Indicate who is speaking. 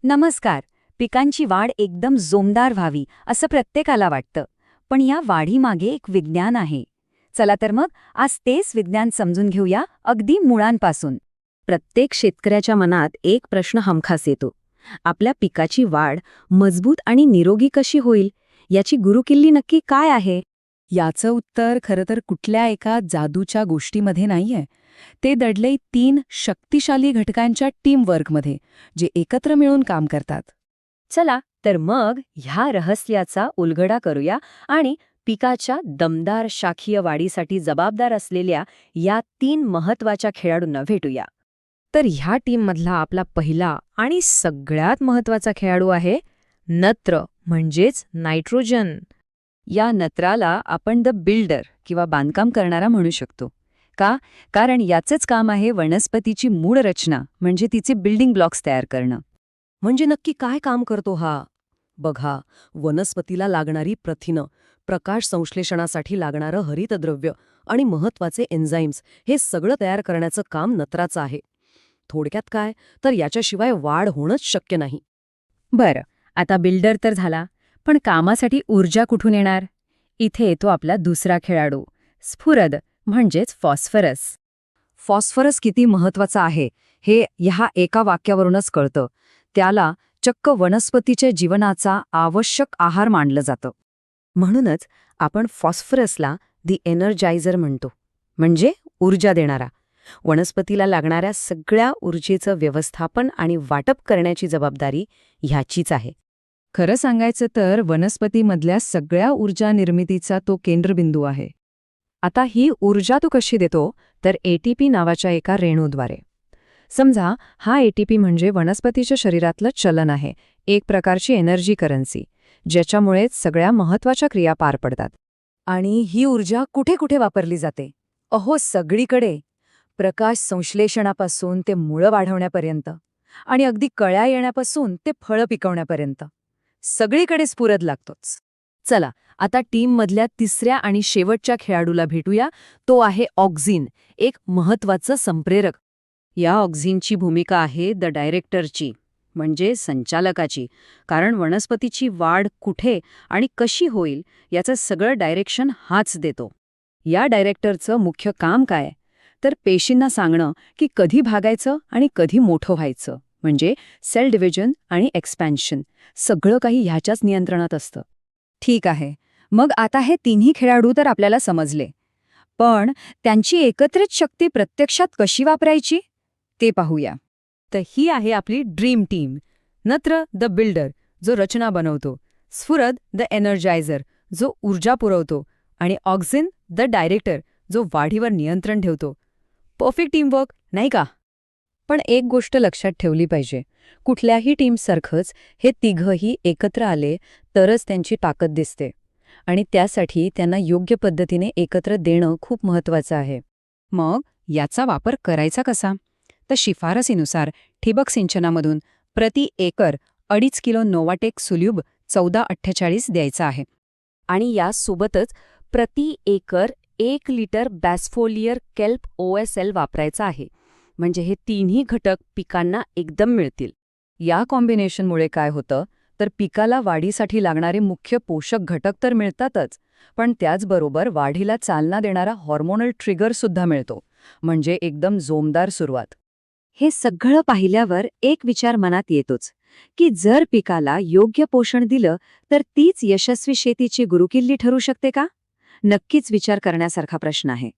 Speaker 1: नमस्कार. पिकांची वाढ एकदम जोमदार व्हावी असं प्रत्येकाला वाटतं. पण या वाढीमागे एक विज्ञान आहे. चला तर मग आज तेच विज्ञान समजून घेऊया अगदी मुळांपासून.
Speaker 2: प्रत्येक शेतकऱ्याच्या मनात एक प्रश्न हमखास येतो. आपल्या पिकाची वाढ मजबूत आणि निरोगी कशी होईल, याची गुरुकिल्ली नक्की काय आहे?
Speaker 3: याचं उत्तर खरं तर कुठल्या एका जादूच्या गोष्टीमध्ये नाहीये. ते दडले 3 शक्तिशाली घटकांच्या टीमवर्कमध्ये, जे एकत्र मिळून काम करतात.
Speaker 2: चला तर मग ह्या रहस्याचा उलगडा करूया आणि पिकाच्या दमदार शाखीय वाढीसाठी जबाबदार असलेल्या या 3 महत्वाच्या खेळाडूंना भेटूया. तर ह्या टीममधला आपला पहिला आणि सगळ्यात महत्वाचा खेळाडू आहे नत्र, म्हणजेच नायट्रोजन.
Speaker 1: या नत्राला आपण द बिल्डर किंवा बांधकाम करणारा म्हणू शकतो. का? कारण याचंच काम आहे वनस्पतीची मूळ रचना म्हणजे तिचे बिल्डिंग ब्लॉक्स तयार करणं.
Speaker 2: म्हणजे नक्की काय काम करतो हा? बघा, वनस्पतीला लागणारी प्रथिनं, प्रकाश संश्लेषणासाठी लागणारं हरितद्रव्य आणि महत्वाचे एन्झाईम्स हे सगळं तयार करण्याचं काम नत्राचं आहे. थोडक्यात काय, तर याच्याशिवाय वाढ होणंच शक्य नाही.
Speaker 1: बरं, आता बिल्डर तर झाला, पण कामासाठी ऊर्जा कुठून येणार? इथे येतो आपला दुसरा खेळाडू, स्फुरद म्हणजेच फॉस्फरस. फॉस्फरस किती महत्वाचा आहे हे ह्या एका वाक्यावरूनच कळतं. त्याला चक्क वनस्पतीच्या जीवनाचा आवश्यक आहार मानलं जातं.
Speaker 2: म्हणूनच आपण फॉस्फरसला दी एनर्जायझर म्हणतो, म्हणजे ऊर्जा देणारा. वनस्पतीला लागणाऱ्या सगळ्या ऊर्जेचं व्यवस्थापन आणि वाटप करण्याची जबाबदारी ह्याचीच आहे.
Speaker 3: खरं सांगायचं तर वनस्पतीमधल्या सगळ्या ऊर्जा निर्मितीचा तो केंद्रबिंदू आहे.
Speaker 1: आता ही ऊर्जा तो कशी देतो? तर ATP नावाच्या एका रेणूद्वारे. समजा हा ATP म्हणजे वनस्पतीच्या शरीरातलं चलन आहे, एक प्रकारची एनर्जी करन्सी, ज्याच्यामुळे सगळ्या महत्वाच्या क्रिया पार पडतात. आणि ही ऊर्जा कुठे कुठे वापरली जाते? अहो, सगळीकडे. प्रकाश संश्लेषणापासून ते मुळं वाढवण्यापर्यंत आणि अगदी कळ्या येण्यापासून ते फळं पिकवण्यापर्यंत सगळीकडे स्फुरद लागतोच. चला आता टीममधल्या तिसऱ्या आणि शेवटच्या खेळाडूला भेटूया. तो आहे ऑक्झिन, एक महत्वाचं संप्रेरक. या ऑक्झिनची भूमिका आहे द डायरेक्टरची, म्हणजे संचालकाची. कारण वनस्पतीची वाढ कुठे आणि कशी होईल याचं सगळं डायरेक्शन हाच देतो. या डायरेक्टरचं मुख्य काम काय? तर पेशींना सांगणं की कधी भागायचं आणि कधी मोठं व्हायचं, म्हणजे सेल डिव्हिजन आणि एक्सपॅन्शन सगळं काही ह्याच्याच नियंत्रणात असतं. ठीक आहे, मग आता हे तिन्ही खेळाडू तर आपल्याला समजले, पण त्यांची एकत्रित शक्ती प्रत्यक्षात कशी वापरायची ते पाहूया.
Speaker 2: तर ही आहे आपली ड्रीम टीम. नत्र द बिल्डर, जो रचना बनवतो, स्फुरद द एनर्जायझर, जो ऊर्जा पुरवतो, आणि ऑक्झिन द डायरेक्टर, जो वाढीवर नियंत्रण ठेवतो. परफेक्ट टीमवर्क, नाही का?
Speaker 1: पण एक गोष्ट लक्षात ठेवली पाहिजे, कुठल्याही टीमसारखंच हे तिघंही एकत्र आले तरच त्यांची ताकद दिसते, आणि त्यासाठी त्यांना योग्य पद्धतीने एकत्र देणं खूप महत्वाचं आहे. मग याचा वापर करायचा कसा? तर शिफारसीनुसार ठिबक सिंचनामधून प्रति एकर 2.5 किलो नोवाटेक सोल्यूब 1448 द्यायचा आहे. आणि यासोबतच प्रति एकर 1 लिटर बॅसफोलियर केल्प OSL वापरायचा आहे. म्हणजे हे तिन्ही घटक पिकांना एकदम मिळतील. या कॉम्बिनेशनमुळे काय होतं तर पिकाला वाढीसाठी लागणारे मुख्य पोषक घटक तर मिळतातच, पण त्याचबरोबर वाढीला चालना देणारा हॉर्मोनल ट्रिगर सुद्धा मिळतो, म्हणजे एकदम जोमदार सुरुवात. हे सगळं पाहिल्यावर एक विचार मनात येतोच की जर पिकाला योग्य पोषण दिलं तर तीच यशस्वी शेतीची गुरुकिल्ली ठरू शकते का? नक्कीच विचार करण्यासारखा प्रश्न आहे.